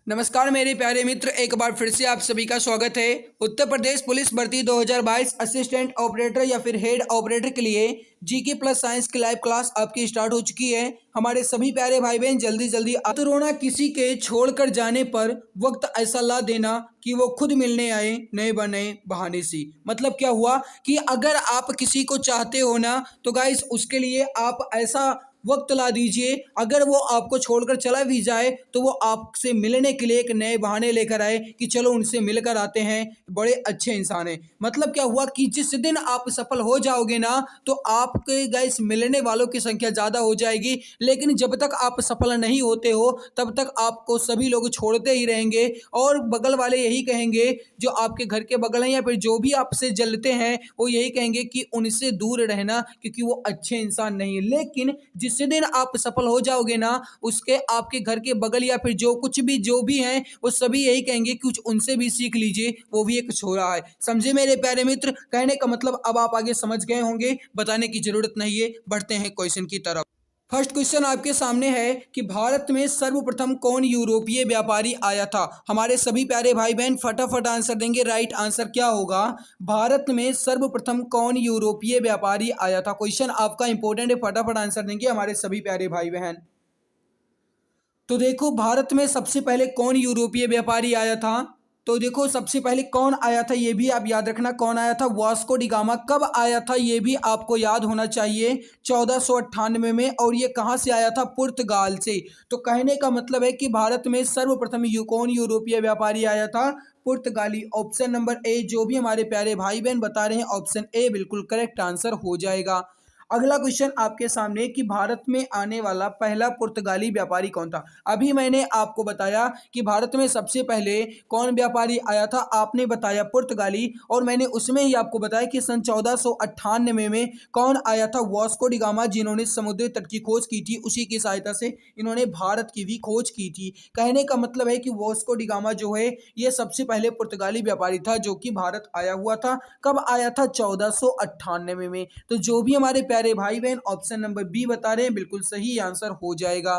नमस्कार मेरे प्यारे मित्र, एक बार फिर से आप सभी का स्वागत है। उत्तर प्रदेश पुलिस भर्ती 2022 असिस्टेंट ऑपरेटर या फिर हेड ऑपरेटर के लिए जीके प्लस साइंस की लाइव क्लास आपकी स्टार्ट हो चुकी है। हमारे सभी प्यारे भाई बहन जल्दी जल्दी तो रोना किसी के छोड़कर जाने पर वक्त ऐसा ला देना कि वो खुद मिलने आए नए बने बहाने से। मतलब क्या हुआ कि अगर आप किसी को चाहते हो ना तो गाइस उसके लिए आप ऐसा वक्त ला दीजिए, अगर वो आपको छोड़कर चला भी जाए तो वो आपसे मिलने के लिए एक नए बहाने लेकर आए कि चलो उनसे मिलकर आते हैं, बड़े अच्छे इंसान हैं। मतलब क्या हुआ कि जिस दिन आप सफल हो जाओगे ना तो आपके गाइस मिलने वालों की संख्या ज़्यादा हो जाएगी, लेकिन जब तक आप सफल नहीं होते हो तब तक आपको सभी लोग छोड़ते ही रहेंगे और बगल वाले यही कहेंगे, जो आपके घर के बगल हैं या फिर जो भी आपसे जलते हैं वो यही कहेंगे कि उनसे दूर रहना क्योंकि वो अच्छे इंसान नहीं है। लेकिन जिस दिन आप सफल हो जाओगे ना उसके आपके घर के बगल या फिर जो भी हैं वो सभी यही कहेंगे कि कुछ उनसे भी सीख लीजिए, वो भी एक छोरा है। समझे मेरे प्यारे मित्र? कहने का मतलब अब आप आगे समझ गए होंगे, बताने की जरूरत नहीं है। बढ़ते हैं क्वेश्चन की तरफ। फर्स्ट क्वेश्चन आपके सामने है कि भारत में सर्वप्रथम कौन यूरोपीय व्यापारी आया था? हमारे सभी प्यारे भाई बहन फटाफट आंसर देंगे। राइट आंसर क्या होगा? भारत में सर्वप्रथम कौन यूरोपीय व्यापारी आया था? क्वेश्चन आपका इंपॉर्टेंट है, फटाफट आंसर देंगे हमारे सभी प्यारे भाई बहन। तो देखो, भारत में सबसे पहले कौन यूरोपीय व्यापारी आया था? तो देखो, सबसे पहले कौन आया था ये भी आप याद रखना, कौन आया था? Vasco D gamma. कब आया था ये भी आपको याद होना चाहिए, 1498 में। और ये कहाँ से आया था? पुर्तगाल से। तो कहने का मतलब है कि भारत में सर्वप्रथम कौन यूरोपीय व्यापारी आया था? पुर्तगाली। ऑप्शन नंबर ए, जो भी हमारे प्यारे भाई बहन बता रहे हैं, ऑप्शन ए बिल्कुल करेक्ट आंसर हो जाएगा। अगला क्वेश्चन आपके सामने कि भारत में आने वाला पहला पुर्तगाली व्यापारी कौन था? अभी मैंने आपको बताया कि भारत में सबसे पहले कौन व्यापारी आया था, आपने बताया पुर्तगाली। और मैंने उसमें ही आपको बताया कि सन 1498 में कौन आया था? वास्को डी गामा, जिन्होंने समुद्री तट की खोज की थी, उसी की सहायता से इन्होंने भारत की भी खोज की थी। कहने का मतलब है कि वास्को डी गामा जो है ये सबसे पहले पुर्तगाली व्यापारी था जो कि भारत आया हुआ था। कब आया था? 1498 में। तो जो भी हमारे प्यारे भाई बहन ऑप्शन नंबर बी बता रहे हैं बिल्कुल सही आंसर हो जाएगा।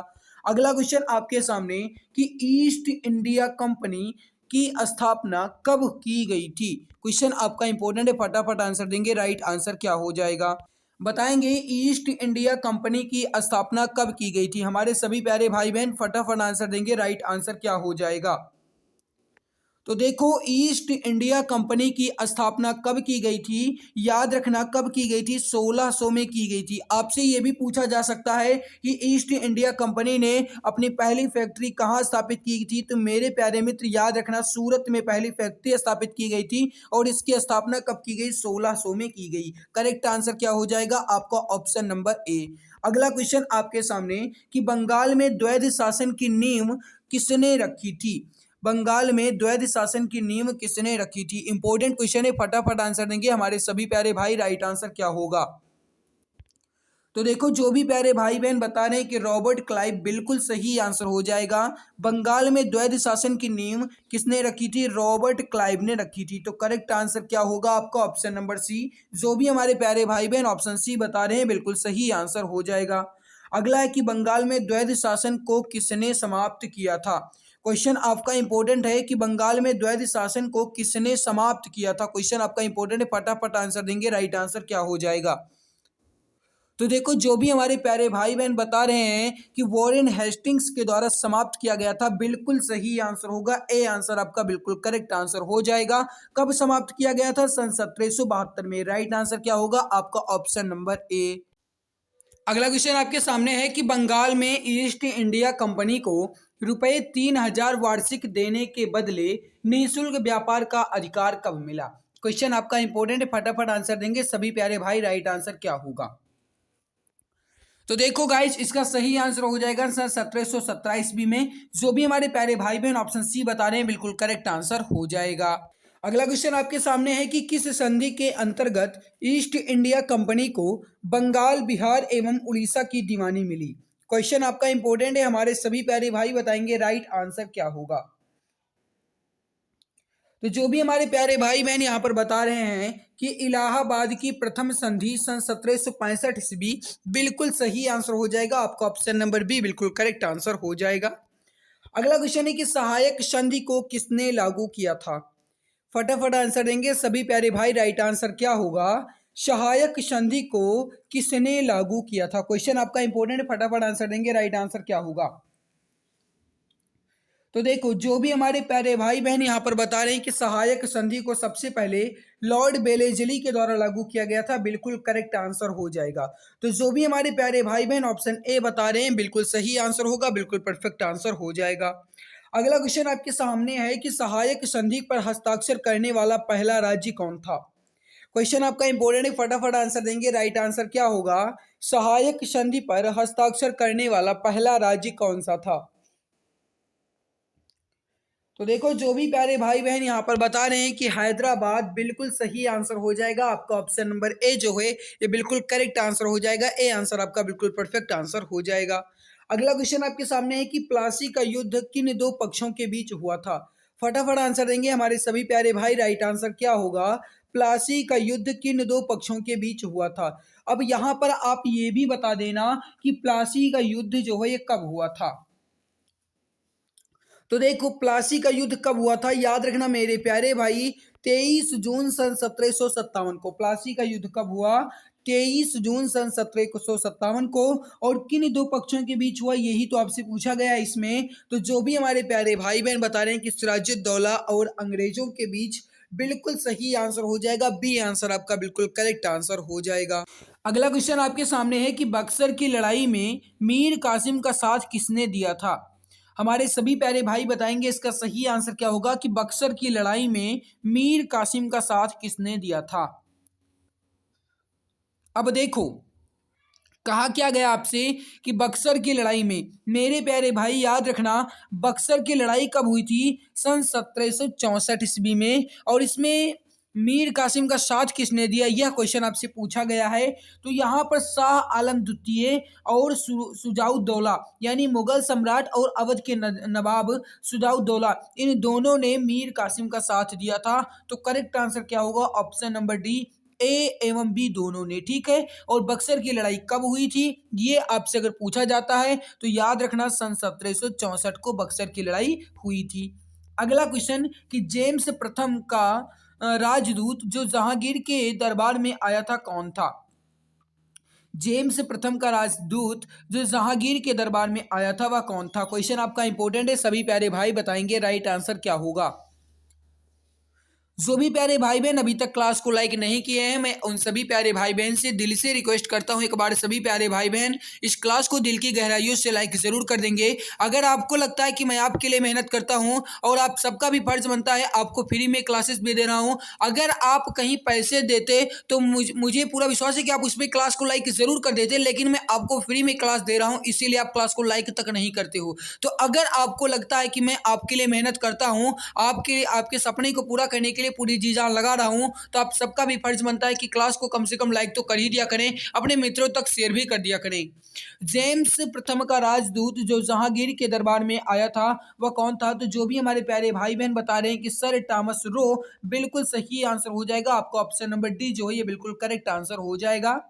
अगला क्वेश्चन आपके सामने कि ईस्ट इंडिया कंपनी की स्थापना कब की गई थी? क्वेश्चन आपका इंपॉर्टेंट है, फटाफट आंसर देंगे। राइट आंसर क्या हो जाएगा? बताएंगे ईस्ट इंडिया कंपनी की स्थापना कब की गई थी? हमारे सभी प्यारे भाई बहन फटाफट आंसर देंगे। राइट आंसर क्या हो जाएगा? तो देखो, ईस्ट इंडिया कंपनी की स्थापना कब की गई थी? याद रखना, कब की गई थी? 1600 में की गई थी। आपसे यह भी पूछा जा सकता है कि ईस्ट इंडिया कंपनी ने अपनी पहली फैक्ट्री कहाँ स्थापित की थी? तो मेरे प्यारे मित्र याद रखना, सूरत में पहली फैक्ट्री स्थापित की गई थी और इसकी स्थापना कब की गई? 1600 में की गई। करेक्ट आंसर क्या हो जाएगा आपका? Option number A. अगला क्वेश्चन आपके सामने कि बंगाल में द्वैध शासन की नींव किसने रखी थी? बंगाल में द्वैध शासन की नींव किसने रखी थी? इंपॉर्टेंट क्वेश्चन है, फटाफट आंसर देंगे हमारे सभी प्यारे भाई। राइट आंसर क्या होगा? तो देखो, जो भी प्यारे भाई बहन बता रहे हैं कि रॉबर्ट क्लाइव, बिल्कुल सही आंसर हो जाएगा। बंगाल में द्वैध शासन की नींव किसने रखी थी? रॉबर्ट क्लाइव ने रखी थी। तो करेक्ट आंसर क्या होगा आपका? Option number C. जो भी हमारे प्यारे भाई बहन ऑप्शन सी बता रहे हैं बिल्कुल सही आंसर हो जाएगा। अगला है कि बंगाल में द्वैध शासन को किसने समाप्त किया था? क्वेश्चन आपका इंपॉर्टेंट है कि बंगाल में द्वैध शासन को किसने समाप्त किया था। क्वेश्चन आपका इंपॉर्टेंट है, फटाफट आंसर देंगे। राइट आंसर क्या हो जाएगा? तो देखो, जो भी हमारे प्यारे भाई बहन बता रहे हैं कि वॉरेन हेस्टिंग्स के द्वारा समाप्त किया गया था, बिल्कुल सही आंसर होगा। ए आंसर आपका बिल्कुल करेक्ट आंसर हो जाएगा। कब समाप्त किया गया था? सन 1772 में। राइट आंसर क्या होगा आपका? Option number A. अगला क्वेश्चन आपके सामने है कि बंगाल में ईस्ट इंडिया कंपनी को रुपए 3000 वार्षिक देने के बदले निःशुल्क व्यापार का अधिकार कब मिला? क्वेश्चन आपका इंपॉर्टेंट है, फटाफट आंसर देंगे सभी प्यारे भाई। राइट आंसर क्या होगा? तो देखो गाइस, इसका सही आंसर हो जाएगा सर 1717 ईस्वी में। जो भी हमारे प्यारे भाई बहन ऑप्शन सी बता रहे हैं बिल्कुल करेक्ट आंसर हो जाएगा। अगला क्वेश्चन आपके सामने है कि किस संधि के अंतर्गत ईस्ट इंडिया कंपनी को बंगाल, बिहार एवं उड़ीसा की दीवानी मिली? क्वेश्चन आपका इंपॉर्टेंट है, हमारे सभी प्यारे भाई बताएंगे राइट आंसर क्या होगा। तो जो भी हमारे प्यारे भाई बहन यहाँ पर बता रहे हैं कि इलाहाबाद की प्रथम संधि सन 1765 ईस्वी, बिल्कुल सही आंसर हो जाएगा आपका। ऑप्शन नंबर बी बिल्कुल करेक्ट आंसर हो जाएगा। अगला क्वेश्चन है कि सहायक संधि को किसने लागू किया था। फटाफट आंसर देंगे सभी प्यारे भाई। राइट आंसर क्या होगा, सहायक संधि को किसने लागू किया था। क्वेश्चन आपका इंपॉर्टेंट है, फटाफट आंसर देंगे। राइट आंसर क्या होगा। तो देखो जो भी हमारे प्यारे भाई बहन यहाँ पर बता रहे हैं कि सहायक संधि को सबसे पहले लॉर्ड बेलेजली के द्वारा लागू किया गया था, बिल्कुल करेक्ट आंसर हो जाएगा। तो जो भी हमारे प्यारे भाई बहन ऑप्शन ए बता रहे हैं बिल्कुल सही आंसर होगा, बिल्कुल परफेक्ट आंसर हो जाएगा। अगला क्वेश्चन आपके सामने है कि सहायक संधि पर हस्ताक्षर करने वाला पहला राज्य कौन था। क्वेश्चन आपका इंपॉर्टेंट है, फटाफट आंसर देंगे। राइट आंसर क्या होगा, सहायक संधि पर हस्ताक्षर करने वाला पहला राज्य कौन सा था। तो देखो जो भी प्यारे भाई बहन यहाँ पर बता रहे हैं कि हैदराबाद, बिल्कुल सही आंसर हो जाएगा आपका। ऑप्शन नंबर ए जो है ये बिल्कुल करेक्ट आंसर हो जाएगा। ए आंसर आपका बिल्कुल परफेक्ट आंसर हो जाएगा। अगला क्वेश्चन आपके सामने है कि प्लासी का युद्ध किन दो पक्षों के बीच हुआ था। फटाफट आंसर देंगे हमारे सभी प्यारे भाई। राइट आंसर क्या होगा, प्लासी का युद्ध किन दो पक्षों के बीच हुआ था। अब यहाँ पर आप ये भी बता देना कि प्लासी का युद्ध जो है ये कब हुआ था। तो देखो प्लासी का युद्ध कब हुआ था, याद रखना मेरे प्यारे भाई, 23 जून सन 1757 को। प्लासी का युद्ध कब हुआ, 23 जून सन 1757 को। और किन दो पक्षों के बीच हुआ, यही तो आपसे पूछा गया है इसमें। तो जो भी हमारे प्यारे भाई बहन बता रहे हैं कि सिराजुद्दौला और अंग्रेजों के बीच, बिल्कुल सही आंसर हो जाएगा। बी आंसर आपका बिल्कुल करेक्ट आंसर हो जाएगा। अगला क्वेश्चन आपके सामने है कि बक्सर की लड़ाई में मीर कासिम का साथ किसने दिया था। हमारे सभी प्यारे भाई बताएंगे इसका सही आंसर क्या होगा कि बक्सर की लड़ाई में मीर कासिम का साथ किसने दिया था। अब देखो कहा क्या गया आपसे कि बक्सर की लड़ाई में, मेरे प्यारे भाई याद रखना, बक्सर की लड़ाई कब हुई थी, सन 1764 ईस्वी में। और इसमें मीर कासिम का साथ किसने दिया, यह क्वेश्चन आपसे पूछा गया है। तो यहाँ पर शाह आलम द्वितीय और सुजाउद्दौला, यानी मुगल सम्राट और अवध के नवाब सुजाउद्दौला, इन दोनों ने मीर कासिम का साथ दिया था। तो करेक्ट आंसर क्या होगा, ऑप्शन नंबर डी, ए एवं बी दोनों ने। ठीक है। और बक्सर की लड़ाई कब हुई थी, ये आपसे अगर पूछा जाता है तो याद रखना सन 1764 को बक्सर की लड़ाई हुई थी। अगला क्वेश्चन कि जेम्स प्रथम का राजदूत जो जहांगीर के दरबार में आया था कौन था। जेम्स प्रथम का राजदूत जो जहांगीर के दरबार में आया था वह कौन था। क्वेश्चन आपका इंपॉर्टेंट है, सभी प्यारे भाई बताएंगे राइट आंसर क्या होगा। जो भी प्यारे भाई बहन अभी तक क्लास को लाइक नहीं किए हैं, मैं उन सभी प्यारे भाई बहन से दिल से रिक्वेस्ट करता हूं, एक बार सभी प्यारे भाई बहन इस क्लास को दिल की गहराइयों से लाइक जरूर कर देंगे। अगर आपको लगता है कि मैं आपके लिए मेहनत करता हूं और आप सबका भी फर्ज बनता है, आपको फ्री में क्लासेस भी दे रहा हूं। अगर आप कहीं पैसे देते तो मुझे पूरा विश्वास है कि आप उसमें क्लास को लाइक जरूर कर देते, लेकिन मैं आपको फ्री में क्लास दे रहा हूँ, इसीलिए आप क्लास को लाइक तक नहीं करते हो। तो अगर आपको लगता है कि मैं आपके लिए मेहनत करता हूँ, आपके सपने को पूरा करने के लिए पूरी जी जान लगा रहा हूं, तो आप सबका भी फर्ज बनता है कि क्लास को कम से कम लाइक तो कर ही दिया करें, अपने मित्रों तक शेयर भी कर दिया करें। जेम्स प्रथम का राजदूत जो जहांगीर के दरबार में आया था वह कौन था। तो जो भी हमारे प्यारे भाई बहन बता रहे हैं कि सर थॉमस रो, बिल्कुल सही आंसर हो जाएगा आपका। ऑप्शन नंबर डी जो है ये बिल्कुल करेक्ट आंसर हो जाएगा।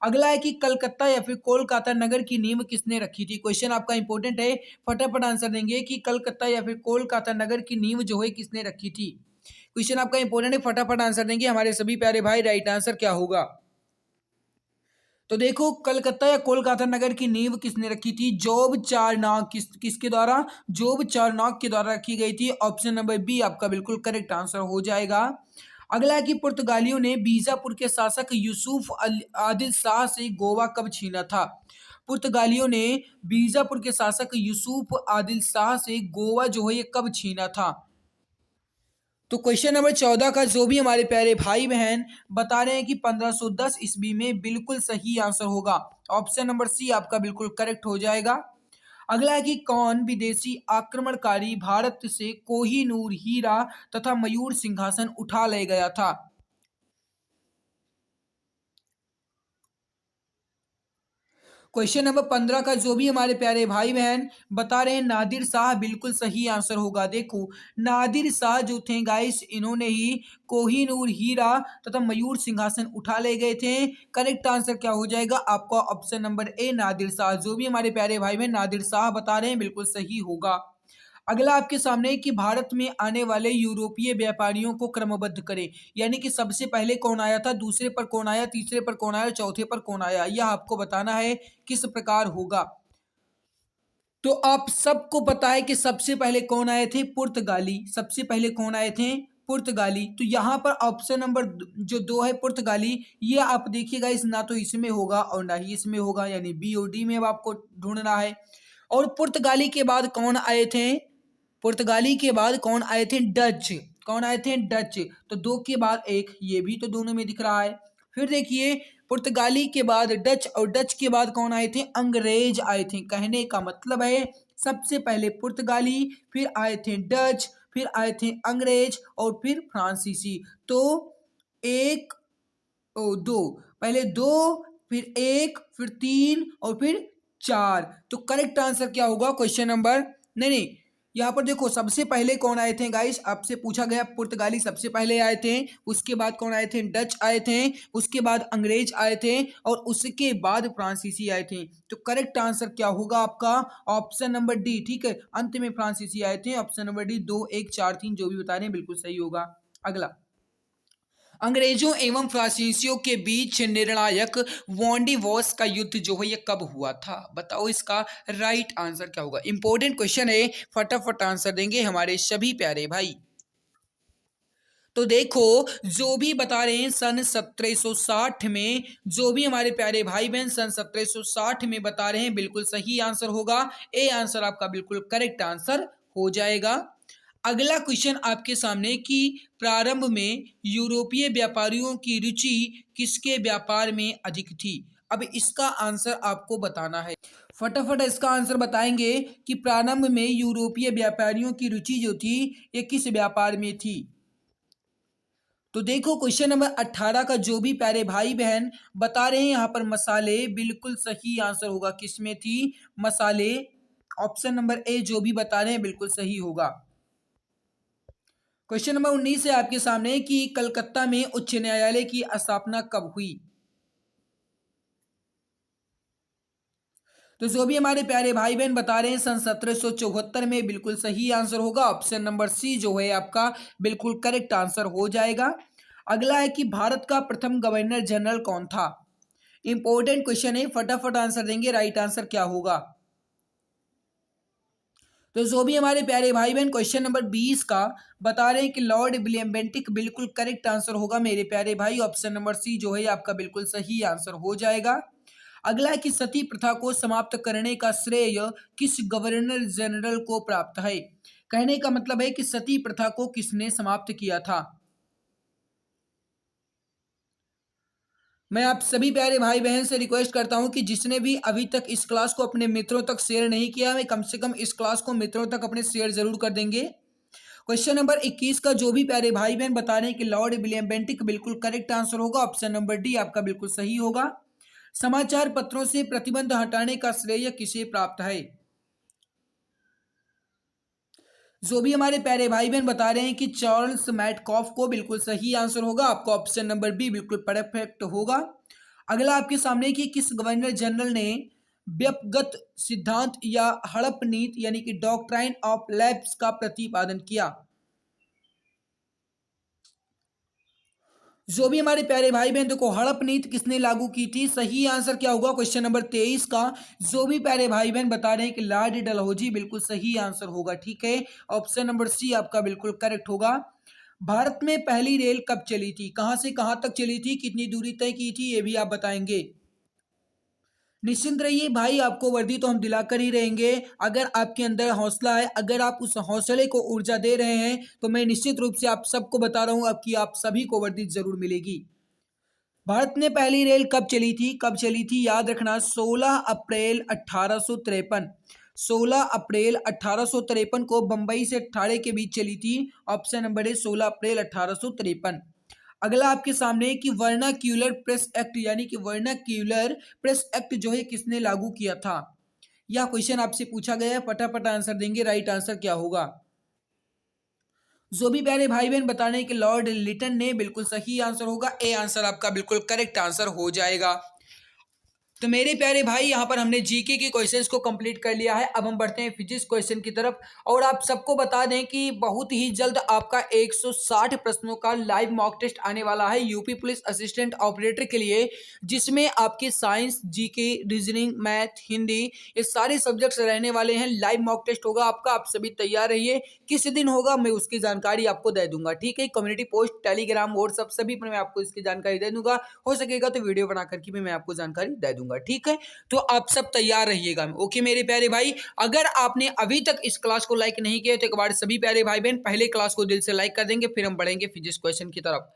अगला है कि कलकत्ता या फिर कोलकाता नगर की नींव किसने रखी थी। क्वेश्चन आपका इंपॉर्टेंट है, फटाफट आंसर देंगे कि कलकत्ता या फिर कोलकाता नगर की नींव जो है किसने रखी थी। क्वेश्चन आपका इंपॉर्टेंट है, फटाफट आंसर देंगे हमारे सभी प्यारे भाई। राइट आंसर क्या होगा। तो देखो कलकत्ता या कोलकाता नगर की नींव किसने रखी थी, जोब चारनाक, किसके द्वारा, जोब चारनाक के द्वारा रखी गई थी। ऑप्शन नंबर बी आपका बिल्कुल करेक्ट आंसर हो जाएगा। अगला है कि पुर्तगालियों ने बीजापुर के शासक यूसुफ आदिल शाह से गोवा कब छीना था। पुर्तगालियों ने बीजापुर के शासक यूसुफ आदिल शाह से गोवा जो है ये कब छीना था। तो क्वेश्चन नंबर 14 का जो भी हमारे प्यारे भाई बहन बता रहे हैं कि 1510 ईस्वी में, बिल्कुल सही आंसर होगा। ऑप्शन नंबर सी आपका बिल्कुल करेक्ट हो जाएगा। अगला है कि कौन विदेशी आक्रमणकारी भारत से कोहिनूर हीरा तथा मयूर सिंहासन उठा ले गया था। क्वेश्चन नंबर 15 का जो भी हमारे प्यारे भाई बहन बता रहे हैं नादिर शाह, बिल्कुल सही आंसर होगा। देखो नादिर शाह जो थे गाइस, इन्होंने ही कोहिनूर हीरा तथा मयूर सिंहासन उठा ले गए थे। करेक्ट आंसर क्या हो जाएगा आपका, option number A Nadir Shah. जो भी हमारे प्यारे भाई बहन नादिर शाह बता रहे हैं बिल्कुल सही होगा। अगला आपके सामने है कि भारत में आने वाले यूरोपीय व्यापारियों को क्रमबद्ध करें, यानी कि सबसे पहले कौन आया था, दूसरे पर कौन आया, तीसरे पर कौन आया, चौथे पर कौन आया, यह आपको बताना है किस प्रकार होगा। तो आप सबको पता है कि सबसे पहले कौन आए थे, पुर्तगाली। सबसे पहले कौन आए थे, पुर्तगाली। तो यहाँ पर ऑप्शन नंबर जो 2 है पुर्तगाली, ये आप देखिएगा इस ना तो इसमें होगा और ना ही इसमें होगा, यानी बी और डी में अब आपको ढूंढना है। और पुर्तगाली के बाद कौन आए थे, पुर्तगाली के बाद कौन आए थे, डच। कौन आए थे, डच। तो 2 के बाद 1, ये भी तो दोनों में दिख रहा है। फिर देखिए पुर्तगाली के बाद डच और डच के बाद कौन आए थे, अंग्रेज आए थे। कहने का मतलब है सबसे पहले पुर्तगाली, फिर आए थे डच, फिर आए थे अंग्रेज और फिर फ्रांसीसी। तो 1 2, पहले 2, फिर 1, फिर 3 और फिर 4। तो करेक्ट आंसर क्या होगा, क्वेश्चन नंबर, नहीं नहीं, यहाँ पर देखो सबसे पहले कौन आए थे गाइस, आपसे पूछा गया पुर्तगाली सबसे पहले आए थे, उसके बाद कौन आए थे, डच आए थे, उसके बाद अंग्रेज आए थे और उसके बाद फ्रांसीसी आए थे। तो करेक्ट आंसर क्या होगा आपका, ऑप्शन नंबर डी। ठीक है, अंत में फ्रांसीसी आए थे, ऑप्शन नंबर डी। 2 1 4 3 जो भी बता रहे हैं बिल्कुल सही होगा। अगला, अंग्रेजों एवं फ्रांसीसियों के बीच निर्णायक वॉन्डिवोस का युद्ध जो है ये कब हुआ था, बताओ इसका राइट आंसर क्या होगा। इंपॉर्टेंट क्वेश्चन है, फटाफट आंसर देंगे हमारे सभी प्यारे भाई। तो देखो जो भी बता रहे हैं सन 1760 में, जो भी हमारे प्यारे भाई बहन सन 1760 में बता रहे हैं बिल्कुल सही आंसर होगा। ए आंसर आपका बिल्कुल करेक्ट आंसर हो जाएगा। अगला क्वेश्चन आपके सामने कि प्रारंभ में यूरोपीय व्यापारियों की रुचि किसके व्यापार में अधिक थी। अब इसका आंसर आपको बताना है, फटाफट इसका आंसर बताएंगे कि प्रारंभ में यूरोपीय व्यापारियों की रुचि जो थी ये किस व्यापार में थी। तो देखो क्वेश्चन नंबर 18 का जो भी प्यारे भाई बहन बता रहे हैं यहाँ पर मसाले, बिल्कुल सही आंसर होगा किसमें थी, मसाले। ऑप्शन नंबर ए जो भी बता रहे हैं बिल्कुल सही होगा। क्वेश्चन नंबर 19 है आपके सामने कि कलकत्ता में उच्च न्यायालय की स्थापना कब हुई। तो जो भी हमारे प्यारे भाई बहन बता रहे हैं सन 1774 में, बिल्कुल सही आंसर होगा। ऑप्शन नंबर सी जो है आपका बिल्कुल करेक्ट आंसर हो जाएगा। अगला है कि भारत का प्रथम गवर्नर जनरल कौन था। इंपॉर्टेंट क्वेश्चन है, फटाफट आंसर देंगे, राइट आंसर क्या होगा। तो जो भी हमारे प्यारे भाई बहन क्वेश्चन नंबर 20 का बता रहे हैं कि लॉर्ड विलियम बेंटिक, बिल्कुल करेक्ट आंसर होगा मेरे प्यारे भाई। ऑप्शन नंबर सी जो है आपका बिल्कुल सही आंसर हो जाएगा। अगला है कि सती प्रथा को समाप्त करने का श्रेय किस गवर्नर जनरल को प्राप्त है। कहने का मतलब है कि सती प्रथा को किसने समाप्त किया था। मैं आप सभी प्यारे भाई बहन से रिक्वेस्ट करता हूं कि जिसने भी अभी तक इस क्लास को अपने मित्रों तक शेयर नहीं किया है, कम से कम इस क्लास को मित्रों तक अपने शेयर जरूर कर देंगे। क्वेश्चन नंबर 21 का जो भी प्यारे भाई बहन बता रहे हैं कि लॉर्ड विलियम बेंटिक, बिल्कुल करेक्ट आंसर होगा। ऑप्शन नंबर डी आपका बिल्कुल सही होगा। समाचार पत्रों से प्रतिबंध हटाने का श्रेय किसे प्राप्त है। जो भी हमारे प्यारे भाई बहन बता रहे हैं कि चार्ल्स मैटकॉफ को, बिल्कुल सही आंसर होगा आपका। ऑप्शन नंबर बी बिल्कुल परफेक्ट होगा। अगला आपके सामने कि किस गवर्नर जनरल ने व्यक्तिगत सिद्धांत या हड़प नीति यानी कि डॉक्ट्राइन ऑफ लैप्स का प्रतिपादन किया। जो भी हमारे प्यारे भाई बहन देखो हड़प नीति किसने लागू की थी, सही आंसर क्या होगा क्वेश्चन नंबर 23 का। जो भी प्यारे भाई बहन बता रहे हैं कि लॉर्ड डलहौजी, बिल्कुल सही आंसर होगा। ठीक है, ऑप्शन नंबर सी आपका बिल्कुल करेक्ट होगा। भारत में पहली रेल कब चली थी, कहां से कहां तक चली थी, कितनी दूरी तय की थी, ये भी आप बताएंगे। निश्चिंत रहिए भाई, आपको वर्दी तो हम दिलाकर ही रहेंगे। अगर आपके अंदर हौसला है, अगर आप उस हौसले को ऊर्जा दे रहे हैं, तो मैं निश्चित रूप से आप सबको बता रहा हूं अब कि आप सभी को वर्दी जरूर मिलेगी। भारत में पहली रेल कब चली थी, कब चली थी, याद रखना 16 अप्रैल 1853। 16 अप्रैल 1853 को बंबई से ठाणे के बीच चली थी। ऑप्शन नंबर है 16 अप्रैल 1853। अगला आपके सामने है कि वर्नाक्यूलर प्रेस एक्ट यानी कि वर्नाक्यूलर प्रेस एक्ट जो है किसने लागू किया था। यह क्वेश्चन आपसे पूछा गया है, फटाफट आंसर देंगे, राइट आंसर क्या होगा। जो भी प्यारे भाई बहन बता रहे हैं कि लॉर्ड लिटन ने, बिल्कुल सही आंसर होगा। ए आंसर आपका बिल्कुल करेक्ट आंसर हो जाएगा। तो मेरे प्यारे भाई यहाँ पर हमने जीके के क्वेश्चंस को कंप्लीट कर लिया है। अब हम बढ़ते हैं फिजिक्स क्वेश्चन की तरफ। और आप सबको बता दें कि बहुत ही जल्द आपका 160 प्रश्नों का लाइव मॉक टेस्ट आने वाला है यूपी पुलिस असिस्टेंट ऑपरेटर के लिए, जिसमें आपके science, GK, reasoning, math, Hindi, ये सारे सब्जेक्ट्स रहने वाले हैं। लाइव मॉक टेस्ट होगा आपका, आप सभी तैयार रहिए। किस दिन होगा मैं उसकी जानकारी आपको दे दूंगा, ठीक है। कम्युनिटी पोस्ट, टेलीग्राम, व्हाट्सएप सभी पर मैं आपको इसकी जानकारी दे दूंगा। हो सकेगा तो वीडियो बना करके भी मैं आपको जानकारी दे दूंगा, ठीक है। तो आप सब तैयार रहिएगा। ओके मेरे प्यारे भाई, अगर आपने अभी तक इस क्लास को लाइक नहीं किया तो एक बार सभी प्यारे भाई बहन पहले क्लास को दिल से लाइक कर देंगे, फिर हम बढ़ेंगे फिजिक्स क्वेश्चन की तरफ।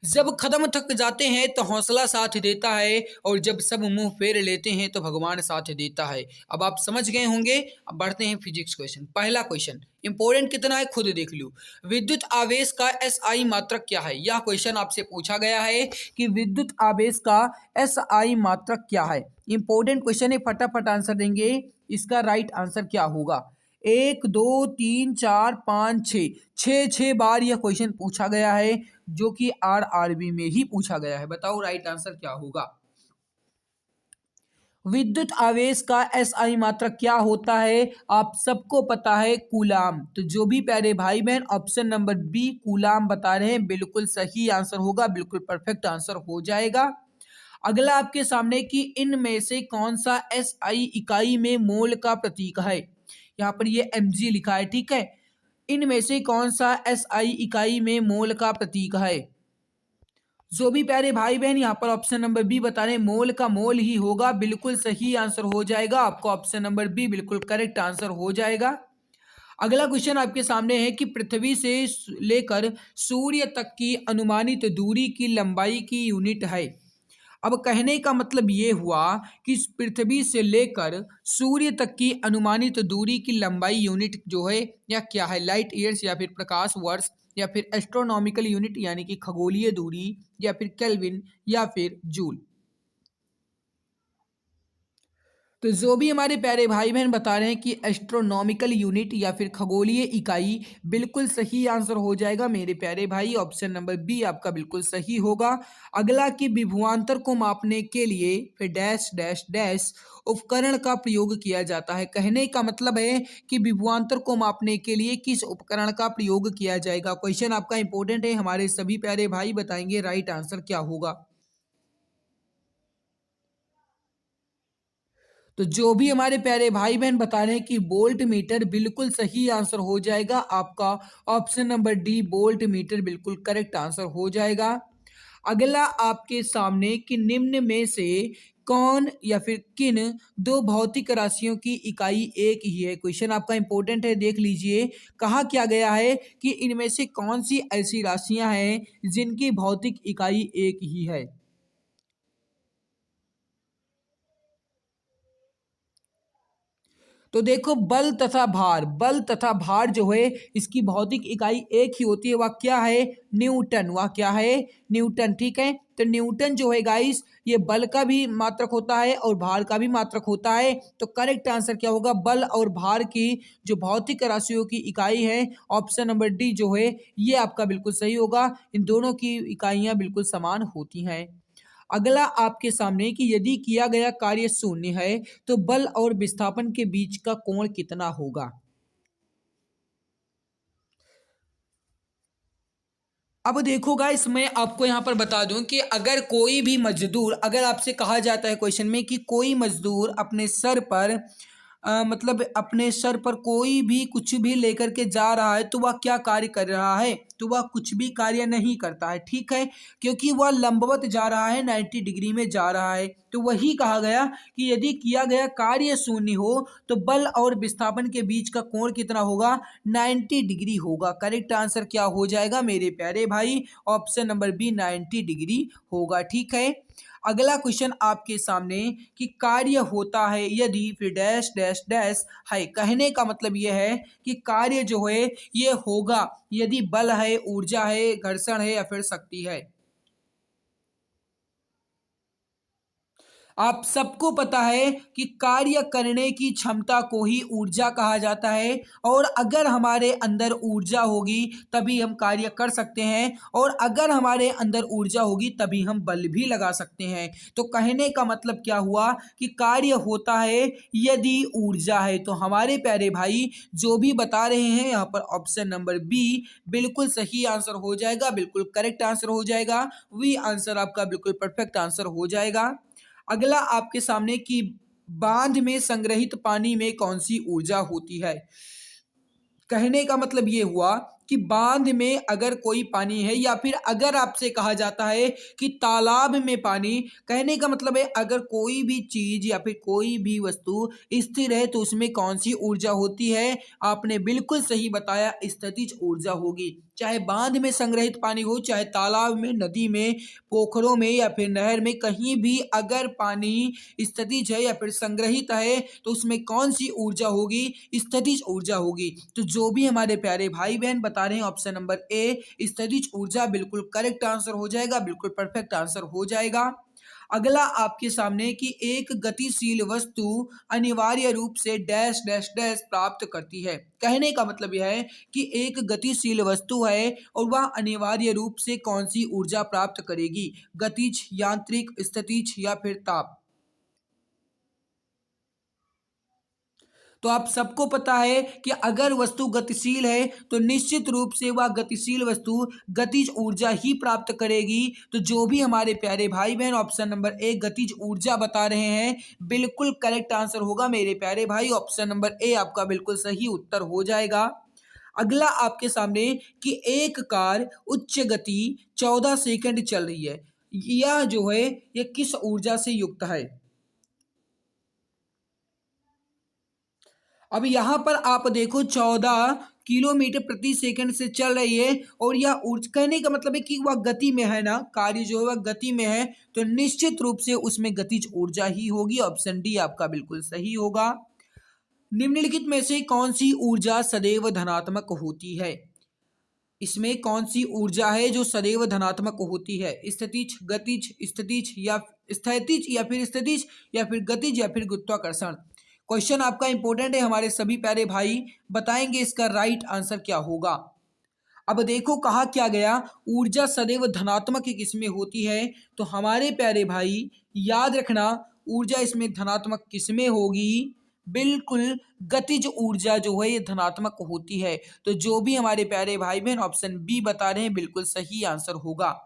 जब कदम थक जाते हैं तो हौसला साथ देता है, और जब सब मुंह फेर लेते हैं तो भगवान साथ देता है। अब आप समझ गए होंगे। अब बढ़ते हैं फिजिक्स क्वेश्चन। पहला क्वेश्चन इंपॉर्टेंट कितना है खुद देख लो। विद्युत आवेश का एसआई मात्रक क्या है? यह क्वेश्चन आपसे पूछा गया है कि विद्युत आवेश का एसआई मात्रक क्या है। इंपॉर्टेंट क्वेश्चन है, फटाफट आंसर देंगे। इसका राइट आंसर क्या होगा? 1 2 3 4 5 6 छह बार यह क्वेश्चन पूछा गया है, जो कि आरआरबी में ही पूछा गया है। बताओ राइट आंसर क्या होगा। विद्युत आवेश का एसआई मात्रक क्या होता है? आप सबको पता है, कूलाम। तो जो भी प्यारे भाई बहन ऑप्शन नंबर बी कूलाम बता रहे हैं, बिल्कुल सही आंसर होगा, बिल्कुल परफेक्ट आंसर हो जाएगा। अगला आपके सामने कि इनमें से कौन सा एसआई इकाई में मोल का प्रतीक है? यहाँ पर ये mg लिखा है, ठीक है। इनमें से कौन सा एसआई इकाई में मोल का प्रतीक है? जो भी प्यारे भाई बहन यहाँ पर ऑप्शन नंबर बी बता रहे हैं, मोल का मोल ही होगा, बिल्कुल सही आंसर हो जाएगा। आपको ऑप्शन नंबर बी बिल्कुल करेक्ट आंसर हो जाएगा। अगला क्वेश्चन आपके सामने है कि पृथ्वी से लेकर सूर्य तक की अनुमानित दूरी की लंबाई की यूनिट है। अब कहने का मतलब ये हुआ कि पृथ्वी से लेकर सूर्य तक की अनुमानित दूरी की लंबाई यूनिट जो है या क्या है? लाइट ईयर्स, या फिर प्रकाश वर्ष, या फिर एस्ट्रोनॉमिकल यूनिट यानी कि खगोलीय दूरी, या फिर केल्विन, या फिर जूल। तो जो भी हमारे प्यारे भाई बहन बता रहे हैं कि एस्ट्रोनॉमिकल यूनिट या फिर खगोलीय इकाई, बिल्कुल सही आंसर हो जाएगा मेरे प्यारे भाई। ऑप्शन नंबर बी आपका बिल्कुल सही होगा। अगला कि विभवांतर को मापने के लिए फिर डैश डैश डैश उपकरण का प्रयोग किया जाता है। कहने का मतलब है कि विभवांतर को मापने के लिए किस उपकरण का प्रयोग किया जाएगा। क्वेश्चन आपका इंपॉर्टेंट है, हमारे सभी प्यारे भाई बताएंगे राइट आंसर क्या होगा। तो जो भी हमारे प्यारे भाई बहन बता रहे हैं कि बोल्ट मीटर, बिल्कुल सही आंसर हो जाएगा आपका। Option number D volt meter बिल्कुल करेक्ट आंसर हो जाएगा। अगला आपके सामने कि निम्न में से कौन या फिर किन दो भौतिक राशियों की इकाई एक ही है। क्वेश्चन आपका इंपॉर्टेंट है, देख लीजिए। कहा क्या गया है कि इनमें से कौन सी ऐसी राशियां हैं जिनकी भौतिक इकाई एक ही है। तो देखो, बल तथा भार, बल तथा भार जो है इसकी भौतिक इकाई एक ही होती है। वह क्या है? न्यूटन। वह क्या है? न्यूटन, ठीक है। तो न्यूटन जो है गाइस, ये बल का भी मात्रक होता है और भार का भी मात्रक होता है। तो करेक्ट आंसर क्या होगा? बल और भार की जो भौतिक राशियों की इकाई है, ऑप्शन नंबर डी जो है ये आपका बिल्कुल सही होगा। इन दोनों की इकाइयां बिल्कुल समान होती हैं। अगला आपके सामने कि यदि किया गया कार्य शून्य है तो बल और विस्थापन के बीच का कोण कितना होगा। अब देखो गाइस, मैं आपको यहां पर बता दूं कि अगर कोई भी मजदूर, अगर आपसे कहा जाता है क्वेश्चन में कि कोई मजदूर अपने सर पर मतलब अपने सर पर कोई भी कुछ भी लेकर के जा रहा है तो वह क्या कार्य कर रहा है? तो वह कुछ भी कार्य नहीं करता है, ठीक है, क्योंकि वह लंबवत जा रहा है, 90 डिग्री में जा रहा है। तो वही कहा गया कि यदि किया गया कार्य शून्य हो तो बल और विस्थापन के बीच का कोण कितना होगा? 90 डिग्री होगा। करेक्ट आंसर क्या हो जाएगा मेरे प्यारे भाई? ऑप्शन नंबर बी 90 डिग्री होगा, ठीक है। अगला क्वेश्चन आपके सामने कि कार्य होता है यदि फिर डैश डैश डैश है। कहने का मतलब यह है कि कार्य जो है ये होगा यदि बल है, ऊर्जा है, घर्षण है, या फिर शक्ति है। आप सबको पता है कि कार्य करने की क्षमता को ही ऊर्जा कहा जाता है और अगर हमारे अंदर ऊर्जा होगी तभी हम कार्य कर सकते हैं और अगर हमारे अंदर ऊर्जा होगी तभी हम बल भी लगा सकते हैं। तो कहने का मतलब क्या हुआ कि कार्य होता है यदि ऊर्जा है। तो हमारे प्यारे भाई जो भी बता रहे हैं यहाँ पर ऑप्शन नंबर बी बिल्कुल सही आंसर हो जाएगा, बिल्कुल करेक्ट आंसर हो जाएगा। वी आंसर आपका बिल्कुल परफेक्ट आंसर हो जाएगा। अगला आपके सामने कि बांध में संग्रहित पानी में कौन सी ऊर्जा होती है। कहने का मतलब ये हुआ कि बांध में अगर कोई पानी है या फिर अगर आपसे कहा जाता है कि तालाब में पानी, कहने का मतलब है अगर कोई भी चीज या फिर कोई भी वस्तु स्थिर है तो उसमें कौन सी ऊर्जा होती है। आपने बिल्कुल सही बताया, स्थितिज ऊर्जा होगी। चाहे बांध में संग्रहित पानी हो, चाहे तालाब में, नदी में, पोखरों में या फिर नहर में, कहीं भी अगर पानी स्थितिज है या फिर संग्रहित है तो उसमें कौन सी ऊर्जा होगी, स्थितिज ऊर्जा होगी। तो जो भी हमारे प्यारे भाई बहन बता रहे हैं ऑप्शन नंबर ए स्थितिज ऊर्जा बिल्कुल करेक्ट आंसर हो जाएगा, बिल्कुल परफेक्ट आंसर हो जाएगा। अगला आपके सामने कि एक गतिशील वस्तु अनिवार्य रूप से डैश डैश डैश प्राप्त करती है। कहने का मतलब यह है कि एक गतिशील वस्तु है और वह अनिवार्य रूप से कौन सी ऊर्जा प्राप्त करेगी, गतिज, यांत्रिक, स्थितिज या फिर ताप। तो आप सबको पता है कि अगर वस्तु गतिशील है तो निश्चित रूप से वह गतिशील वस्तु गतिज ऊर्जा ही प्राप्त करेगी। तो जो भी हमारे प्यारे भाई बहन ऑप्शन नंबर ए गतिज ऊर्जा बता रहे हैं बिल्कुल करेक्ट आंसर होगा मेरे प्यारे भाई, ऑप्शन नंबर ए आपका बिल्कुल सही उत्तर हो जाएगा। अगला आपके सामने कि एक कार उच्च गति 14 सेकंड चल रही है, यह जो है यह किस ऊर्जा से युक्त है। अब यहाँ पर आप देखो 14 किलोमीटर प्रति सेकंड से चल रही है और यह ऊर्जा, कहने का मतलब है कि वह गति में है ना, कार्य जो है वह गति में है तो निश्चित रूप से उसमें गतिज ऊर्जा ही होगी। ऑप्शन डी आपका बिल्कुल सही होगा। निम्नलिखित में से कौन सी ऊर्जा सदैव धनात्मक होती है। इसमें कौन सी ऊर्जा है जो सदैव धनात्मक होती है, स्थितिज, गतिज, स्थितिज या स्थैतिज या फिर स्थितिज या फिर गतिज या फिर गुरुत्वाकर्षण। क्वेश्चन आपका इंपॉर्टेंट है हमारे सभी प्यारे भाई, बताएंगे इसका राइट आंसर क्या होगा। अब देखो कहा क्या गया, ऊर्जा सदैव धनात्मक किसमें होती है। तो हमारे प्यारे भाई याद रखना ऊर्जा इसमें धनात्मक किसमें होगी, बिल्कुल गतिज ऊर्जा जो है ये धनात्मक होती है। तो जो भी हमारे प्यारे भाई बहन ऑप्शन बी बता रहे हैं बिल्कुल सही आंसर होगा।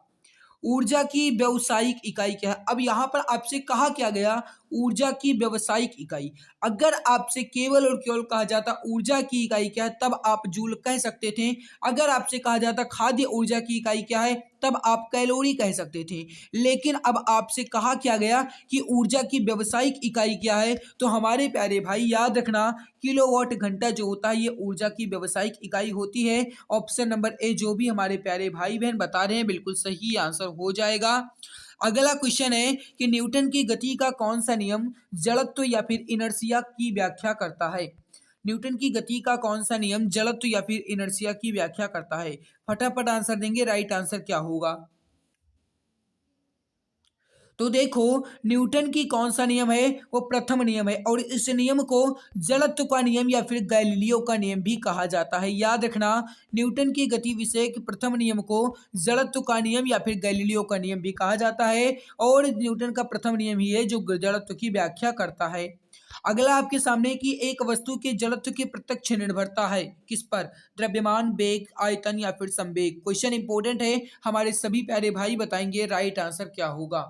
ऊर्जा की व्यावसायिक इकाई क्या है। अब यहाँ पर आपसे कहा क्या गया, ऊर्जा की व्यावसायिक इकाई। अगर आपसे केवल और केवल कहा जाता ऊर्जा की इकाई क्या है तब आप जूल कह सकते थे। अगर आपसे कहा जाता खाद्य ऊर्जा की इकाई क्या है तब आप कैलोरी कह सकते थे। लेकिन अब आपसे कहा क्या गया कि ऊर्जा की व्यावसायिक इकाई क्या है, तो हमारे प्यारे भाई याद रखना किलोवाट घंटा जो होता है ये ऊर्जा की व्यावसायिक इकाई होती है। ऑप्शन नंबर ए जो भी हमारे प्यारे भाई बहन बता रहे हैं बिल्कुल सही आंसर हो जाएगा। अगला क्वेश्चन है कि न्यूटन की गति का कौन सा नियम जड़त्व या फिर इनर्शिया की व्याख्या करता है। न्यूटन की गति का कौन सा नियम जड़त्व या फिर इनर्शिया की व्याख्या करता है। फटाफट आंसर देंगे, राइट आंसर क्या होगा। तो देखो न्यूटन की कौन सा नियम है, वो प्रथम नियम है और इस नियम को जड़त्व का नियम या फिर गैलीलियो का नियम भी कहा जाता है। याद रखना न्यूटन की गति विषय के प्रथम नियम को जड़त्व का नियम या फिर गैलीलियो का नियम भी कहा जाता है और न्यूटन का प्रथम नियम ही है जो जड़त्व की व्याख्या करता है। अगला आपके सामने की एक वस्तु के जड़त्व की प्रत्यक्ष निर्भरता है किस पर, द्रव्यमान, वेग, आयतन या फिर संवेग। क्वेश्चन इंपोर्टेंट है हमारे सभी प्यारे भाई, बताएंगे राइट आंसर क्या होगा।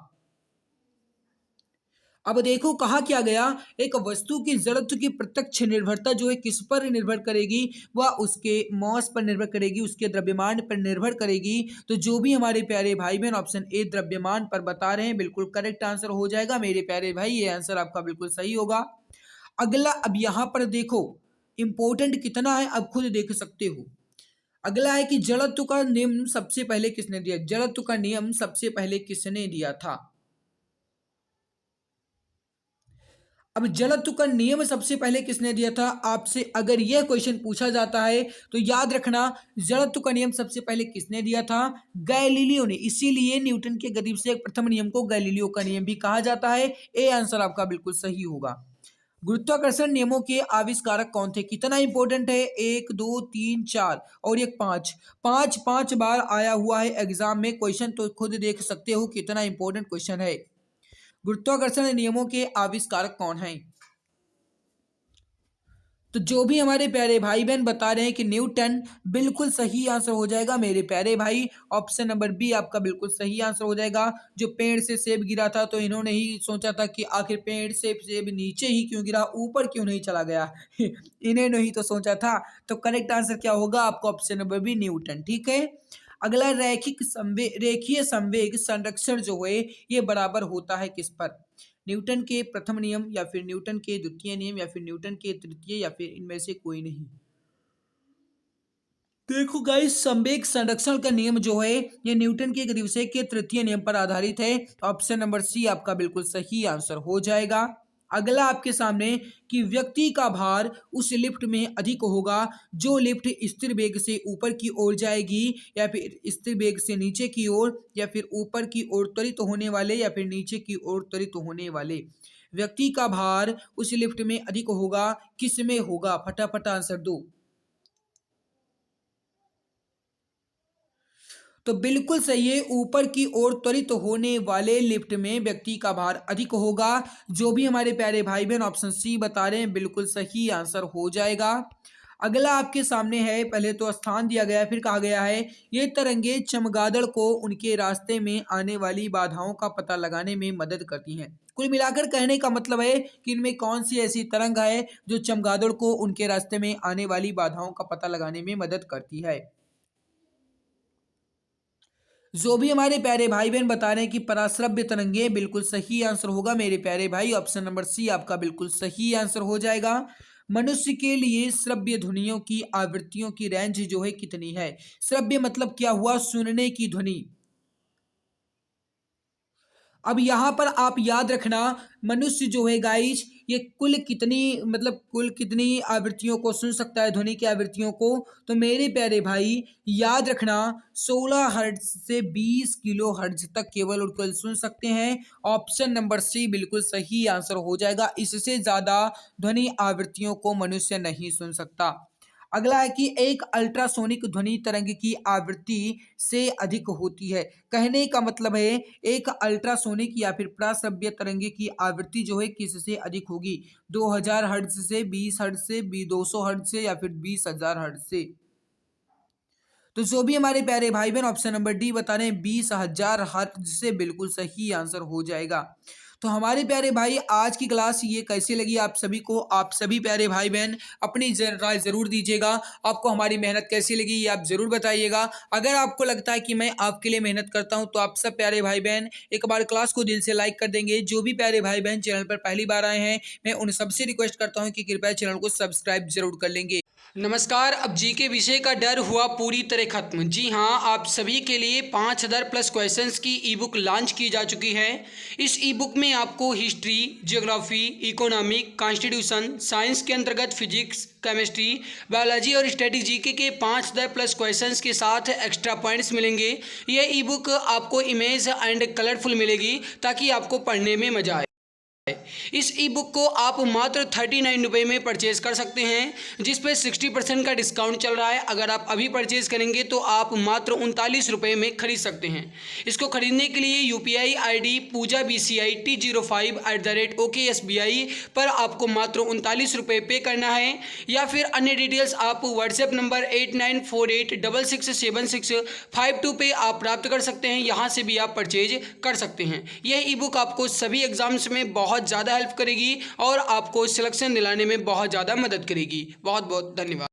अब देखो कहा क्या गया, एक वस्तु की जड़त्व की प्रत्यक्ष निर्भरता जो है किस पर निर्भर करेगी, वह उसके मॉस पर निर्भर करेगी, उसके द्रव्यमान पर निर्भर करेगी। तो जो भी हमारे प्यारे भाई बहन ऑप्शन ए द्रव्यमान पर बता रहे हैं बिल्कुल करेक्ट आंसर हो जाएगा मेरे प्यारे भाई, ये आंसर आपका बिल्कुल सही होगा। अगला अब यहाँ पर देखो इंपॉर्टेंट कितना है अब खुद देख सकते हो। अगला है कि जड़त्व का नियम सबसे पहले किसने दिया, जड़त्व का नियम सबसे पहले किसने दिया था। अब जलत्व का नियम सबसे पहले किसने दिया था? आपसे अगर यह क्वेश्चन पूछा जाता है तो याद रखना, जड़त्व का नियम सबसे पहले किसने दिया था? गैलीलियो ने। इसीलिए न्यूटन के गति विषयक प्रथम नियम को गैलीलियो का नियम भी कहा जाता है। ए आंसर आपका बिल्कुल सही होगा। गुरुत्वाकर्षण नियमों के आविष्कारक कौन थे? कितना इंपॉर्टेंट है? 1 2 3 4 और एक 5 5 5 बार आया हुआ है एग्जाम में क्वेश्चन, तो खुद देख सकते हो कितना इंपॉर्टेंट क्वेश्चन है। गुरुत्वाकर्षण नियमों के आविष्कारक कौन हैं? तो जो भी हमारे प्यारे भाई बहन बता रहे हैं कि न्यूटन, बिल्कुल सही आंसर हो जाएगा मेरे प्यारे भाई। ऑप्शन नंबर बी आपका बिल्कुल सही आंसर हो जाएगा। जो पेड़ से सेब गिरा था तो इन्होंने ही सोचा था कि आखिर पेड़ से सेब नीचे ही क्यों गिरा, ऊपर क्यों नहीं चला गया इन्होंने ही तो सोचा था। तो करेक्ट आंसर क्या होगा आपका? Option number B newton. ठीक है। अगला, रेखीय संवेग संरक्षण जो है ये बराबर होता है किस पर? न्यूटन के प्रथम नियम, या फिर न्यूटन के द्वितीय नियम, या फिर न्यूटन के तृतीय, या फिर इनमें से कोई नहीं। देखो गाइस, संवेग संरक्षण का नियम जो है ये न्यूटन के गति विषय के तृतीय नियम पर आधारित है। ऑप्शन नंबर सी आपका बिल्कुल सही आंसर हो जाएगा। अगला आपके सामने कि व्यक्ति का भार उस लिफ्ट में अधिक होगा जो लिफ्ट स्थिर वेग से ऊपर की ओर जाएगी, या फिर स्थिर वेग से नीचे की ओर, या फिर ऊपर की ओर त्वरित होने वाले, या फिर नीचे की ओर त्वरित होने वाले। व्यक्ति का भार उस लिफ्ट में अधिक होगा, किस में होगा? फटाफट आंसर दो। तो बिल्कुल सही है, ऊपर की ओर त्वरित होने वाले लिफ्ट में व्यक्ति का भार अधिक होगा। जो भी हमारे प्यारे भाई बहन ऑप्शन सी बता रहे हैं बिल्कुल सही आंसर हो जाएगा। अगला आपके सामने है, पहले तो स्थान दिया गया है, फिर कहा गया है ये तरंगे चमगादड़ को उनके रास्ते में आने वाली बाधाओं का पता लगाने में मदद करती हैं। कुल मिलाकर कहने का मतलब है कि इनमें कौन सी ऐसी तरंग है जो चमगादड़ को उनके रास्ते में आने वाली बाधाओं का पता लगाने में मदद करती है। जो भी हमारे प्यारे भाई बहन बता रहे हैं कि पराश्रव्य तरंगे, बिल्कुल सही आंसर होगा मेरे प्यारे भाई। ऑप्शन नंबर सी आपका बिल्कुल सही आंसर हो जाएगा। मनुष्य के लिए श्रव्य ध्वनियों की आवृत्तियों की रेंज जो है कितनी है? श्रव्य मतलब क्या हुआ? सुनने की ध्वनि। अब यहाँ पर आप याद रखना, मनुष्य जो है गाइस ये कुल कितनी आवृत्तियों को सुन सकता है, ध्वनि की आवृत्तियों को? तो मेरे प्यारे भाई याद रखना, 16 हर्ट्ज से 20 किलो हर्ट्ज तक केवल और केवल सुन सकते हैं। ऑप्शन नंबर सी बिल्कुल सही आंसर हो जाएगा। इससे ज्यादा ध्वनि आवृत्तियों को मनुष्य नहीं सुन सकता। अगला है कि एक अल्ट्रासोनिक ध्वनि तरंग की आवृत्ति से अधिक होती है। कहने का मतलब है एक अल्ट्रासोनिक या फिर प्राश्रव्य तरंग की आवृत्ति जो है किससे अधिक होगी? 2000 हर्ट्ज से, 20 हर्ट्ज से, 200 हर्ट्ज से, या फिर 20,000 हर्ट्ज से। तो जो भी हमारे प्यारे भाई बहन ऑप्शन नंबर डी बता रहे हैं 20,000 हर्ट्ज से बिल्कुल सही आंसर हो जाएगा। तो हमारे प्यारे भाई आज की क्लास ये कैसी लगी आप सभी को? आप सभी प्यारे भाई बहन अपनी राय जरूर दीजिएगा। आपको हमारी मेहनत कैसी लगी ये आप जरूर बताइएगा। अगर आपको लगता है कि मैं आपके लिए मेहनत करता हूं तो आप सब प्यारे भाई बहन एक बार क्लास को दिल से लाइक कर देंगे। जो भी प्यारे भाई बहन चैनल पर पहली बार आए हैं मैं उन सबसे रिक्वेस्ट करता हूँ कि कृपया चैनल को सब्सक्राइब जरूर कर लेंगे। नमस्कार। अब जीके विषय का डर हुआ पूरी तरह खत्म। जी हाँ, आप सभी के लिए 5000 प्लस क्वेश्चंस की ई बुक लॉन्च की जा चुकी है। इस ई बुक में आपको history, geography, economic, constitution, science के अंतर्गत फिजिक्स, केमिस्ट्री, बायोलॉजी और स्टैटिक जीके के 5000 प्लस क्वेश्चंस के साथ एक्स्ट्रा पॉइंट्स मिलेंगे। यह ई बुक आपको इमेज एंड कलरफुल मिलेगी ताकि आपको पढ़ने में मजा आए। इस ई बुक को आप मात्र 39 रुपये में परचेज कर सकते हैं, जिस पे 60% का डिस्काउंट चल रहा है। अगर आप अभी परचेज करेंगे तो आप मात्र 39 रुपये में खरीद सकते हैं। इसको खरीदने के लिए UPI ID पूजा BCI T05@OKSBI पर आपको मात्र 39 रुपये पे करना है, या फिर अन्य डिटेल्स आप व्हाट्सएप नंबर 8948667652 पे आप प्राप्त कर सकते हैं। यहाँ से भी आप परचेज कर सकते हैं। यह ई बुक आपको सभी एग्जाम्स में बहुत ज़्यादा हेल्प करेगी और आपको सिलेक्शन दिलाने में बहुत ज़्यादा मदद करेगी। बहुत बहुत धन्यवाद।